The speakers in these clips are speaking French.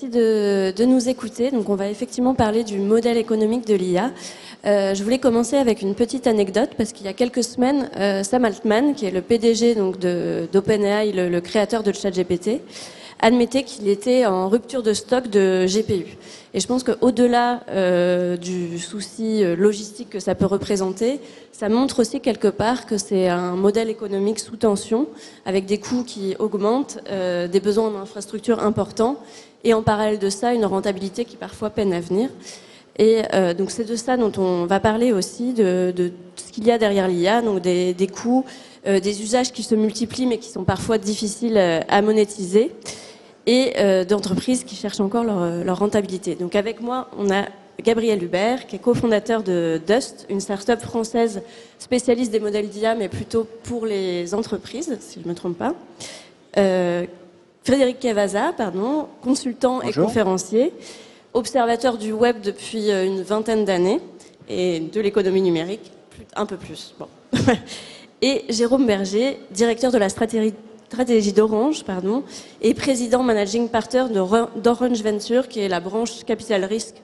merci de nous écouter. Donc, on va effectivement parler du modèle économique de l'IA. Je voulais commencer avec une petite anecdote parce qu'il y a quelques semaines, Sam Altman, qui est le PDG donc d'OpenAI, le créateur de ChatGPT, admettait qu'il était en rupture de stock de GPU. Et je pense qu'au-delà du souci logistique que ça peut représenter, ça montre aussi quelque part que c'est un modèle économique sous tension, avec des coûts qui augmentent, des besoins en infrastructures importants, et en parallèle de ça, une rentabilité qui parfois peine à venir. Et donc c'est de ça dont on va parler aussi, de ce qu'il y a derrière l'IA, donc des coûts, des usages qui se multiplient mais qui sont parfois difficiles à monétiser, et d'entreprises qui cherchent encore leur rentabilité. Donc avec moi, on a Gabriel Hubert, qui est cofondateur de Dust, une start-up française spécialiste des modèles d'IA, mais plutôt pour les entreprises, si je ne me trompe pas. Frédéric Cavazza, consultant et conférencier, observateur du web depuis une vingtaine d'années, et de l'économie numérique, un peu plus. Bon. Et Jérôme Berger, directeur de la stratégie d'Orange, et président managing partner d'Orange Venture, qui est la branche capital risque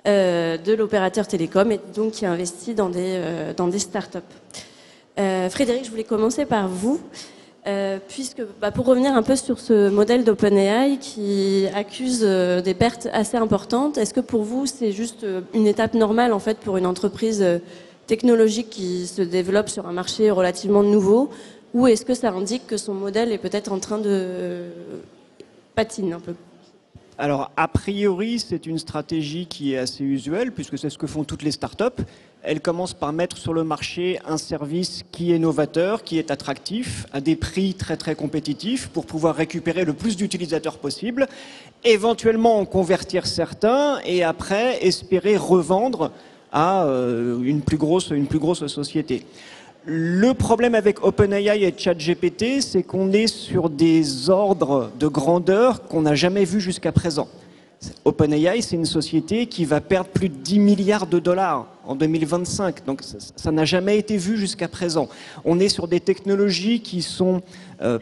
de l'opérateur télécom, et donc qui investit dans des startups. Frédéric, je voulais commencer par vous, puisque pour revenir un peu sur ce modèle d'OpenAI qui accuse des pertes assez importantes, est-ce que pour vous c'est juste une étape normale en fait pour une entreprise technologique qui se développe sur un marché relativement nouveau? Ou est-ce que ça indique que son modèle est peut-être en train de patiner un peu? Alors, a priori, c'est une stratégie qui est assez usuelle, puisque c'est ce que font toutes les startups. Elles commencent par mettre sur le marché un service qui est novateur, qui est attractif, à des prix très très compétitifs, pour pouvoir récupérer le plus d'utilisateurs possible, éventuellement en convertir certains, et après espérer revendre à une plus grosse société. Le problème avec OpenAI et ChatGPT, c'est qu'on est sur des ordres de grandeur qu'on n'a jamais vus jusqu'à présent. OpenAI, c'est une société qui va perdre plus de 10 milliards de dollars en 2025. Donc ça n'a jamais été vu jusqu'à présent. On est sur des technologies qui sont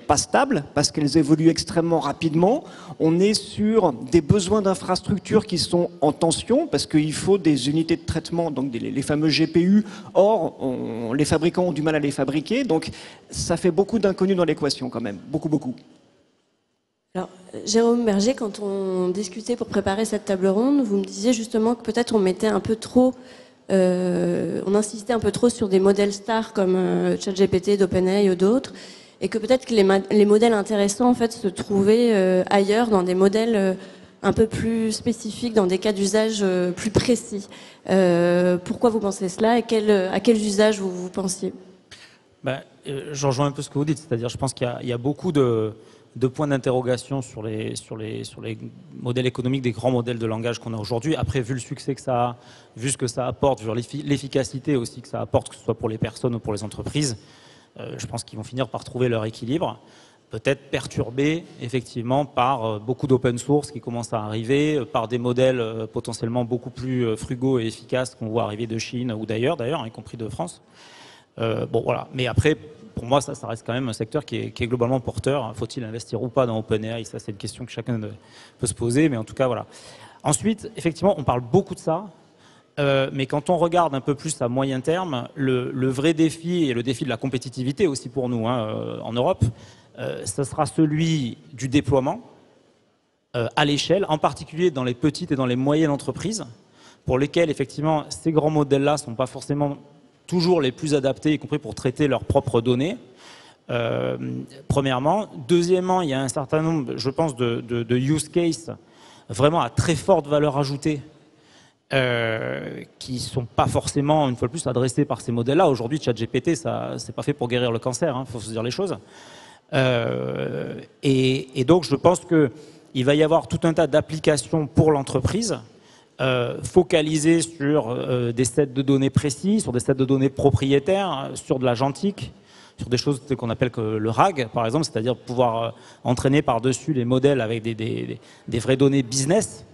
pas stables parce qu'elles évoluent extrêmement rapidement. On est sur des besoins d'infrastructures qui sont en tension parce qu'il faut des unités de traitement, donc les fameux GPU. Or, les fabricants ont du mal à les fabriquer. Donc ça fait beaucoup d'inconnus dans l'équation quand même. Beaucoup. Alors, Jérôme Berger, quand on discutait pour préparer cette table ronde, vous me disiez justement que peut-être on mettait un peu trop, on insistait un peu trop sur des modèles stars comme ChatGPT d'OpenAI ou d'autres, et que peut-être que les modèles intéressants en fait se trouvaient ailleurs, dans des modèles un peu plus spécifiques, dans des cas d'usage plus précis. Pourquoi vous pensez cela, et à quels usages vous pensiez? Je rejoins un peu ce que vous dites, c'est-à-dire je pense qu'il y a beaucoup de points d'interrogation sur les modèles économiques des grands modèles de langage qu'on a aujourd'hui. Après, vu le succès que ça a, vu ce que ça apporte, vu l'efficacité aussi que ça apporte, que ce soit pour les personnes ou pour les entreprises, je pense qu'ils vont finir par trouver leur équilibre, peut-être perturbé effectivement par beaucoup d'open source qui commencent à arriver, par des modèles potentiellement beaucoup plus frugaux et efficaces qu'on voit arriver de Chine ou d'ailleurs, y compris de France. Voilà. Mais après, pour moi, ça reste quand même un secteur qui est globalement porteur. Faut-il investir ou pas dans OpenAI? Ça, c'est une question que chacun peut se poser, mais en tout cas, voilà. Ensuite, effectivement, on parle beaucoup de ça, mais quand on regarde un peu plus à moyen terme, le vrai défi, et le défi de la compétitivité aussi pour nous en Europe, ce sera celui du déploiement à l'échelle, en particulier dans les petites et dans les moyennes entreprises, pour lesquelles, effectivement, ces grands modèles-là ne sont pas forcément toujours les plus adaptés, y compris pour traiter leurs propres données, premièrement. Deuxièmement, il y a un certain nombre, je pense, de use cases vraiment à très forte valeur ajoutée qui ne sont pas forcément, une fois de plus, adressés par ces modèles-là. Aujourd'hui, ChatGPT, c'est pas fait pour guérir le cancer, faut se dire les choses. Et donc, je pense qu'il va y avoir tout un tas d'applications pour l'entreprise focalisées sur des sets de données précis, sur des sets de données propriétaires, sur de l'agentique, sur des choses qu'on appelle le RAG, par exemple, c'est-à-dire pouvoir entraîner par-dessus les modèles avec des vraies données business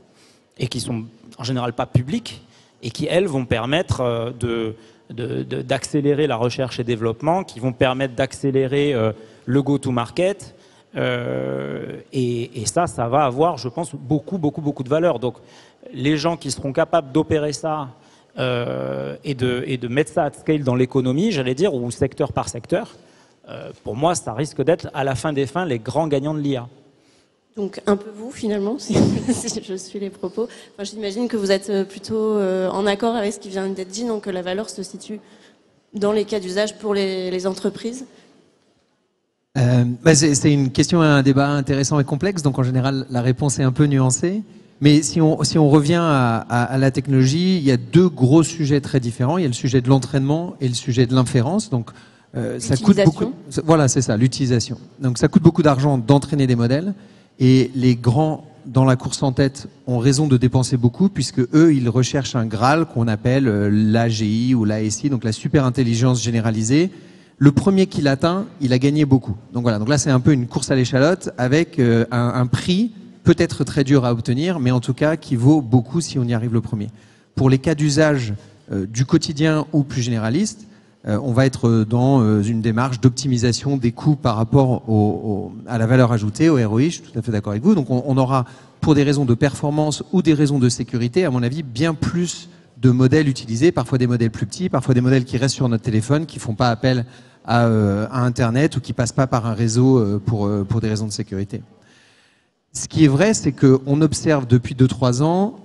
et qui sont en général pas publiques et qui, elles, vont permettre d'accélérer la recherche et développement, qui vont permettre d'accélérer le go-to-market, Et ça va avoir, je pense, beaucoup de valeur. Donc, les gens qui seront capables d'opérer ça et de mettre ça à scale dans l'économie, j'allais dire, ou secteur par secteur, pour moi, ça risque d'être, à la fin des fins, les grands gagnants de l'IA. Donc un peu vous finalement, si je suis les propos. Enfin, j'imagine que vous êtes plutôt en accord avec ce qui vient d'être dit, donc que la valeur se situe dans les cas d'usage pour les entreprises. C'est une question, un débat intéressant et complexe, donc en général la réponse est un peu nuancée. Mais si on revient à la technologie, il y a deux gros sujets très différents. Il y a le sujet de l'entraînement et le sujet de l'inférence. Donc ça coûte beaucoup. Voilà, c'est ça, l'utilisation. Donc ça coûte beaucoup d'argent d'entraîner des modèles. Et les grands, dans la course en tête, ont raison de dépenser beaucoup, puisque eux, ils recherchent un Graal qu'on appelle l'AGI ou l'ASI, donc la super intelligence généralisée. Le premier qui l'atteint, il a gagné beaucoup. Donc voilà, donc là c'est un peu une course à l'échalote avec un prix peut-être très dur à obtenir, mais en tout cas qui vaut beaucoup si on y arrive le premier. Pour les cas d'usage du quotidien ou plus généraliste, on va être dans une démarche d'optimisation des coûts par rapport à la valeur ajoutée, au ROI, je suis tout à fait d'accord avec vous. Donc on aura, pour des raisons de performance ou des raisons de sécurité, à mon avis, bien plus de modèles utilisés, parfois des modèles plus petits, parfois des modèles qui restent sur notre téléphone, qui font pas appel à Internet ou qui passent pas par un réseau pour des raisons de sécurité. Ce qui est vrai, c'est qu'on observe depuis 2-3 ans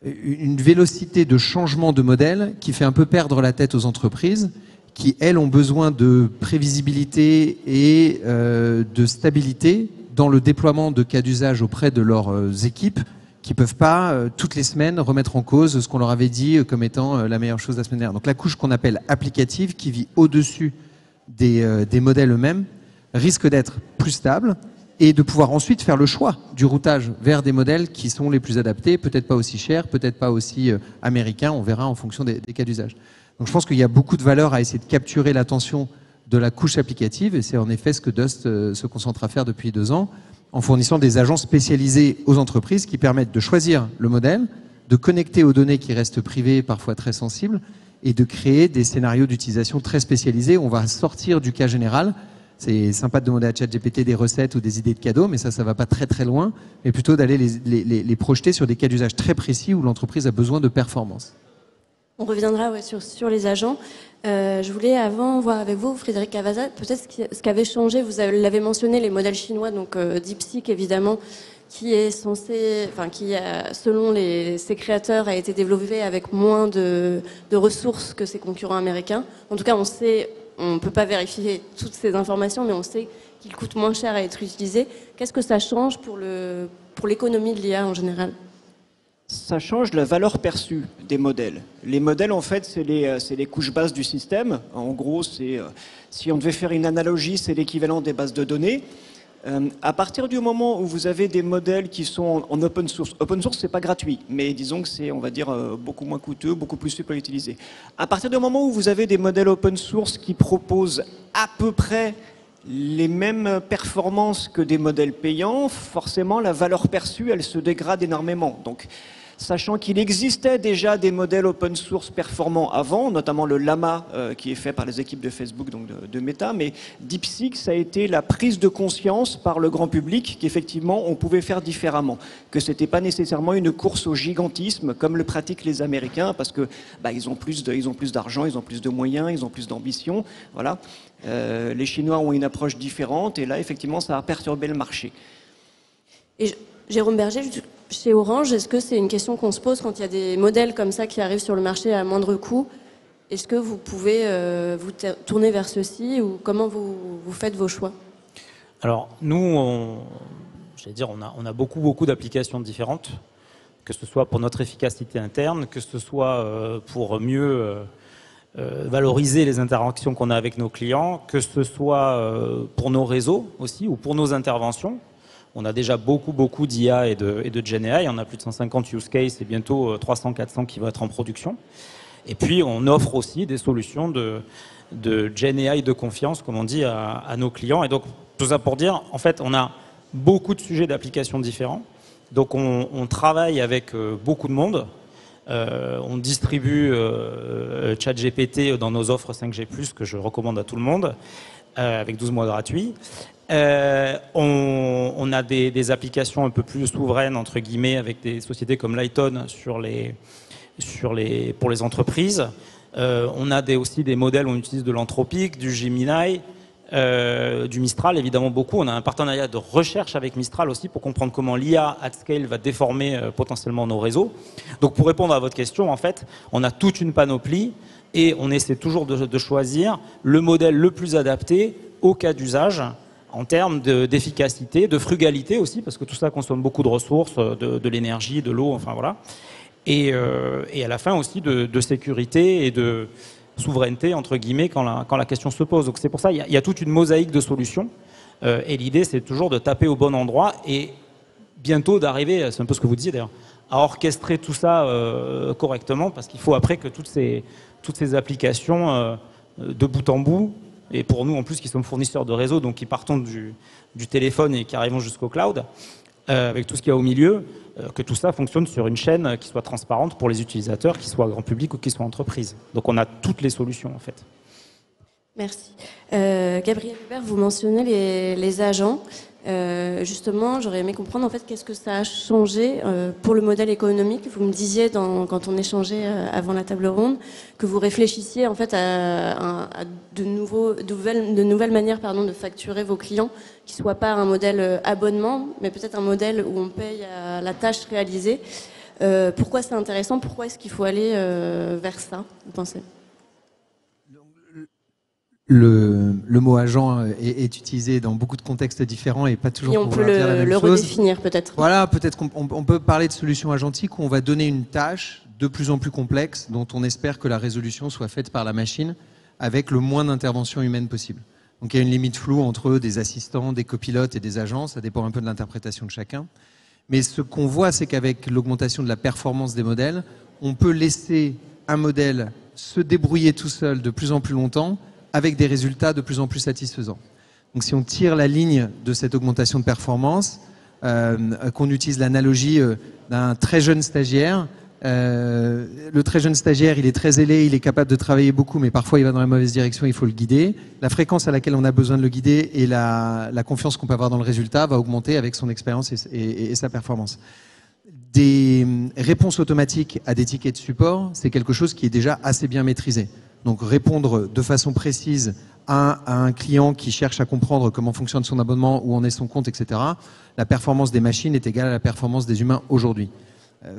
une vélocité de changement de modèle qui fait un peu perdre la tête aux entreprises qui, elles, ont besoin de prévisibilité et de stabilité dans le déploiement de cas d'usage auprès de leurs équipes qui peuvent pas, toutes les semaines, remettre en cause ce qu'on leur avait dit comme étant la meilleure chose la semaine dernière. Donc la couche qu'on appelle applicative, qui vit au-dessus des modèles eux-mêmes, risque d'être plus stable et de pouvoir ensuite faire le choix du routage vers des modèles qui sont les plus adaptés, peut-être pas aussi chers, peut-être pas aussi américains, on verra en fonction des cas d'usage. Donc je pense qu'il y a beaucoup de valeur à essayer de capturer l'attention de la couche applicative, et c'est en effet ce que Dust se concentre à faire depuis 2 ans, en fournissant des agents spécialisés aux entreprises qui permettent de choisir le modèle, de connecter aux données qui restent privées, parfois très sensibles, et de créer des scénarios d'utilisation très spécialisés. On va sortir du cas général. C'est sympa de demander à ChatGPT des recettes ou des idées de cadeaux, mais ça va pas très très loin, mais plutôt d'aller les projeter sur des cas d'usage très précis où l'entreprise a besoin de performance. On reviendra sur les agents. Je voulais avant voir avec vous, Frédéric Cavazza, peut-être ce qui avait changé. Vous l'avez mentionné, les modèles chinois, donc DeepSeek évidemment, qui est censé, enfin qui selon ses créateurs a été développé avec moins de ressources que ses concurrents américains. En tout cas, on ne peut pas vérifier toutes ces informations, mais on sait qu'il coûte moins cher à être utilisé. Qu'est-ce que ça change pour l'économie de l'IA en général ? Ça change la valeur perçue des modèles. Les modèles, en fait, c'est les couches basses du système. En gros, si on devait faire une analogie, c'est l'équivalent des bases de données. À partir du moment où vous avez des modèles qui sont en open source, c'est pas gratuit, mais disons que c'est, on va dire, beaucoup moins coûteux, beaucoup plus simple à utiliser. À partir du moment où vous avez des modèles open source qui proposent à peu près les mêmes performances que des modèles payants, forcément la valeur perçue, elle se dégrade énormément. Donc, sachant qu'il existait déjà des modèles open source performants avant, notamment le Llama qui est fait par les équipes de Facebook, donc de Meta, mais DeepSeek, ça a été la prise de conscience par le grand public qu'effectivement on pouvait faire différemment, que c'était pas nécessairement une course au gigantisme comme le pratiquent les Américains, parce que ils ont plus d'argent, ils ont plus de moyens, ils ont plus d'ambition, voilà. Les Chinois ont une approche différente et là effectivement ça a perturbé le marché. Et Jérôme Berger, chez Orange, est-ce que c'est une question qu'on se pose quand il y a des modèles comme ça qui arrivent sur le marché à moindre coût? Est-ce que vous pouvez vous tourner vers ceci ou comment vous faites vos choix? Alors nous, on a beaucoup d'applications différentes, que ce soit pour notre efficacité interne, que ce soit pour mieux valoriser les interactions qu'on a avec nos clients, que ce soit pour nos réseaux aussi ou pour nos interventions. On a déjà beaucoup d'IA et de GenAI. On a plus de 150 use cases et bientôt 300-400 qui vont être en production. Et puis, on offre aussi des solutions de GenAI de confiance, comme on dit, à nos clients. Et donc, tout ça pour dire, en fait, on a beaucoup de sujets d'application différents. Donc, on travaille avec beaucoup de monde. On distribue ChatGPT dans nos offres 5G+, que je recommande à tout le monde. avec 12 mois gratuits. On a des applications un peu plus souveraines, entre guillemets, avec des sociétés comme Lighton pour les entreprises. On a aussi des modèles où on utilise de l'Anthropic, du Gemini, du Mistral, évidemment beaucoup. On a un partenariat de recherche avec Mistral aussi pour comprendre comment l'IA at scale va déformer potentiellement nos réseaux. Donc pour répondre à votre question, en fait, on a toute une panoplie et on essaie toujours de choisir le modèle le plus adapté au cas d'usage en termes d'efficacité, de frugalité aussi, parce que tout ça consomme beaucoup de ressources, de l'énergie, de l'eau, enfin voilà. Et à la fin aussi de sécurité et de souveraineté, entre guillemets, quand la question se pose. Donc c'est pour ça qu'il y a toute une mosaïque de solutions. Et l'idée, c'est toujours de taper au bon endroit et bientôt d'arriver, c'est un peu ce que vous disiez d'ailleurs, à orchestrer tout ça correctement, parce qu'il faut après que toutes ces applications de bout en bout, et pour nous en plus qui sommes fournisseurs de réseau, donc qui partons du téléphone et qui arrivons jusqu'au cloud, avec tout ce qu'il y a au milieu, que tout ça fonctionne sur une chaîne qui soit transparente pour les utilisateurs, qu'ils soient grand public ou qu'ils soient entreprises. Donc on a toutes les solutions en fait. Merci. Gabriel Hubert, vous mentionnez les agents. Justement, j'aurais aimé comprendre en fait qu'est-ce que ça a changé pour le modèle économique. Vous me disiez quand on échangeait avant la table ronde que vous réfléchissiez en fait à de nouvelles manières de facturer vos clients, qui soit pas un modèle abonnement, mais peut-être un modèle où on paye à la tâche réalisée. Pourquoi c'est intéressant? Pourquoi est-ce qu'il faut aller vers ça, vous pensez? Le mot agent est utilisé dans beaucoup de contextes différents et pas toujours et on pour peut dire la même le chose. redéfinir peut-être. Voilà, peut-être qu'on peut parler de solutions agentiques où on va donner une tâche de plus en plus complexe dont on espère que la résolution soit faite par la machine avec le moins d'intervention humaine possible. Donc il y a une limite floue entre des assistants, des copilotes et des agents, ça dépend un peu de l'interprétation de chacun. Mais ce qu'on voit, c'est qu'avec l'augmentation de la performance des modèles, on peut laisser un modèle se débrouiller tout seul de plus en plus longtemps avec des résultats de plus en plus satisfaisants. Donc si on tire la ligne de cette augmentation de performance, qu'on utilise l'analogie d'un très jeune stagiaire, le très jeune stagiaire, il est très zélé, il est capable de travailler beaucoup, mais parfois il va dans la mauvaise direction, il faut le guider. La fréquence à laquelle on a besoin de le guider et la confiance qu'on peut avoir dans le résultat va augmenter avec son expérience et sa performance. Des réponses automatiques à des tickets de support, c'est quelque chose qui est déjà assez bien maîtrisé. Donc répondre de façon précise à un client qui cherche à comprendre comment fonctionne son abonnement, où en est son compte, etc. La performance des machines est égale à la performance des humains aujourd'hui.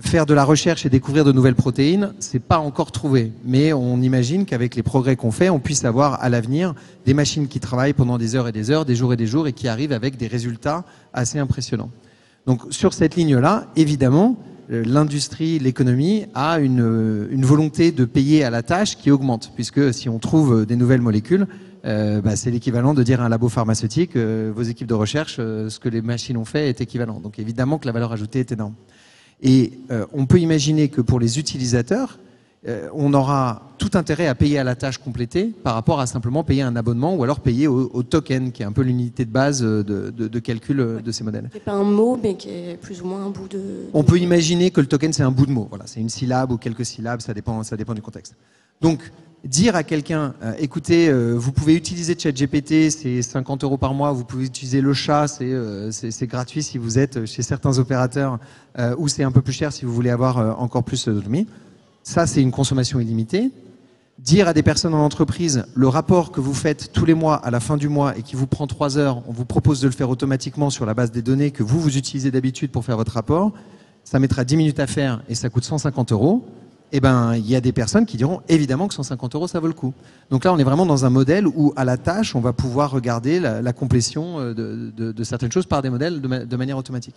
Faire de la recherche et découvrir de nouvelles protéines, c'est pas encore trouvé. Mais on imagine qu'avec les progrès qu'on fait, on puisse avoir à l'avenir des machines qui travaillent pendant des heures et des heures, des jours et qui arrivent avec des résultats assez impressionnants. Donc sur cette ligne-là, évidemment, l'industrie, l'économie a une volonté de payer à la tâche qui augmente, puisque si on trouve des nouvelles molécules, c'est l'équivalent de dire à un labo pharmaceutique, vos équipes de recherche, ce que les machines ont fait est équivalent. Donc évidemment que la valeur ajoutée est énorme. Et on peut imaginer que pour les utilisateurs, on aura tout intérêt à payer à la tâche complétée par rapport à simplement payer un abonnement ou alors payer au token, qui est un peu l'unité de base de calcul de ces modèles. Qui n'est pas un mot, mais qui est plus ou moins un bout de... On peut imaginer que le token, c'est un bout de mot. Voilà, c'est une syllabe ou quelques syllabes, ça dépend du contexte. Donc, dire à quelqu'un, écoutez, vous pouvez utiliser ChatGPT, c'est 50 € par mois, vous pouvez utiliser le chat, c'est gratuit si vous êtes chez certains opérateurs, ou c'est un peu plus cher si vous voulez avoir encore plus d'autonomie. Ça, c'est une consommation illimitée. Dire à des personnes en entreprise, le rapport que vous faites tous les mois à la fin du mois et qui vous prend 3 heures, on vous propose de le faire automatiquement sur la base des données que vous utilisez d'habitude pour faire votre rapport, ça mettra 10 minutes à faire et ça coûte 150 €. Eh ben, il y a des personnes qui diront évidemment que 150 € ça vaut le coup. Donc là, on est vraiment dans un modèle où à la tâche, on va pouvoir regarder la complétion de certaines choses par des modèles de manière automatique.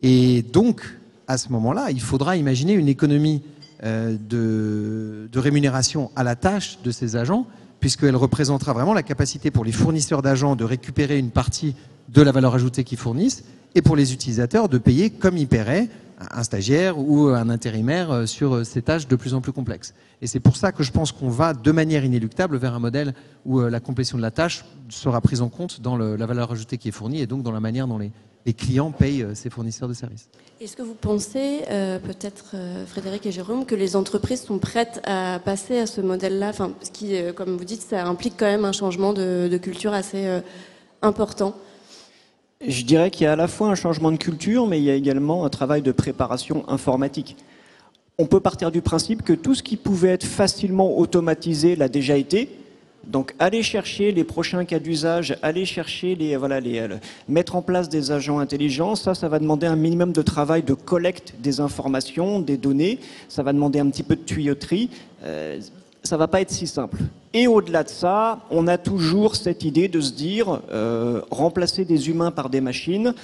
Et donc, à ce moment-là, il faudra imaginer une économie de rémunération à la tâche de ces agents, puisqu'elle représentera vraiment la capacité pour les fournisseurs d'agents de récupérer une partie de la valeur ajoutée qu'ils fournissent, et pour les utilisateurs de payer comme ils paieraient un stagiaire ou un intérimaire sur ces tâches de plus en plus complexes. Et c'est pour ça que je pense qu'on va de manière inéluctable vers un modèle où la complétion de la tâche sera prise en compte dans la valeur ajoutée qui est fournie et donc dans la manière dont les les clients payent ces fournisseurs de services. Est-ce que vous pensez, peut-être Frédéric et Jérôme, que les entreprises sont prêtes à passer à ce modèle-là, enfin, ce qui, comme vous dites, ça implique quand même un changement de culture assez important? Je dirais qu'il y a à la fois un changement de culture, mais il y a également un travail de préparation informatique. On peut partir du principe que tout ce qui pouvait être facilement automatisé l'a déjà été. Donc, aller chercher les prochains cas d'usage, aller chercher mettre en place des agents intelligents, ça va demander un minimum de travail de collecte des informations, des données. Ça va demander un petit peu de tuyauterie. Ça va pas être si simple. Et au-delà de ça, on a toujours cette idée de se dire remplacer des humains par des machines.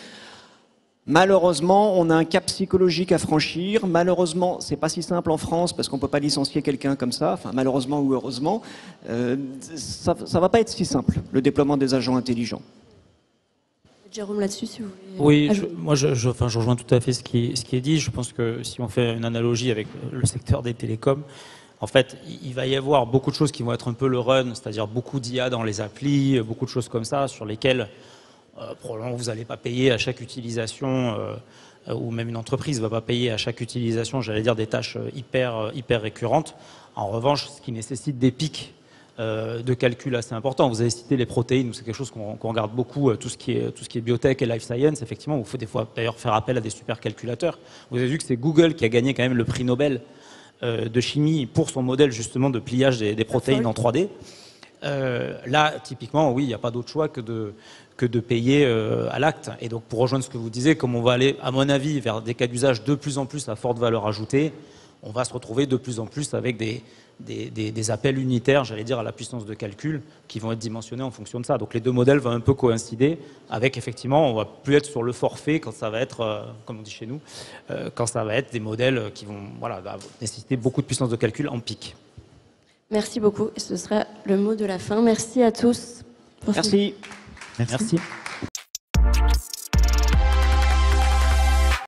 Malheureusement, on a un cap psychologique à franchir. Malheureusement, c'est pas si simple en France parce qu'on peut pas licencier quelqu'un comme ça. Enfin, malheureusement ou heureusement, ça va pas être si simple, le déploiement des agents intelligents. Jérôme, là-dessus, si vous voulez. Oui, moi, je rejoins tout à fait ce qui est dit. Je pense que si on fait une analogie avec le secteur des télécoms, en fait, il va y avoir beaucoup de choses qui vont être un peu le run, c'est-à-dire beaucoup d'IA dans les applis, beaucoup de choses comme ça, sur lesquelles probablement vous n'allez pas payer à chaque utilisation, ou même une entreprise ne va pas payer à chaque utilisation, j'allais dire, des tâches hyper récurrentes. En revanche, ce qui nécessite des pics de calcul assez importants. Vous avez cité les protéines, c'est quelque chose qu'on regarde beaucoup, tout ce qui est biotech et life science. Effectivement, il faut des fois d'ailleurs faire appel à des supercalculateurs. Vous avez vu que c'est Google qui a gagné quand même le prix Nobel de chimie pour son modèle justement de pliage des protéines en 3D. Là, typiquement, oui, il n'y a pas d'autre choix que de payer à l'acte. Et donc, pour rejoindre ce que vous disiez, comme on va aller, à mon avis, vers des cas d'usage de plus en plus à forte valeur ajoutée, on va se retrouver de plus en plus avec des appels unitaires, j'allais dire, à la puissance de calcul, qui vont être dimensionnés en fonction de ça. Donc, les deux modèles vont un peu coïncider avec, effectivement, on va plus être sur le forfait quand ça va être, comme on dit chez nous, quand ça va être des modèles qui vont nécessiter beaucoup de puissance de calcul en pic. Merci beaucoup. Et ce sera le mot de la fin. Merci à tous. Merci. Merci.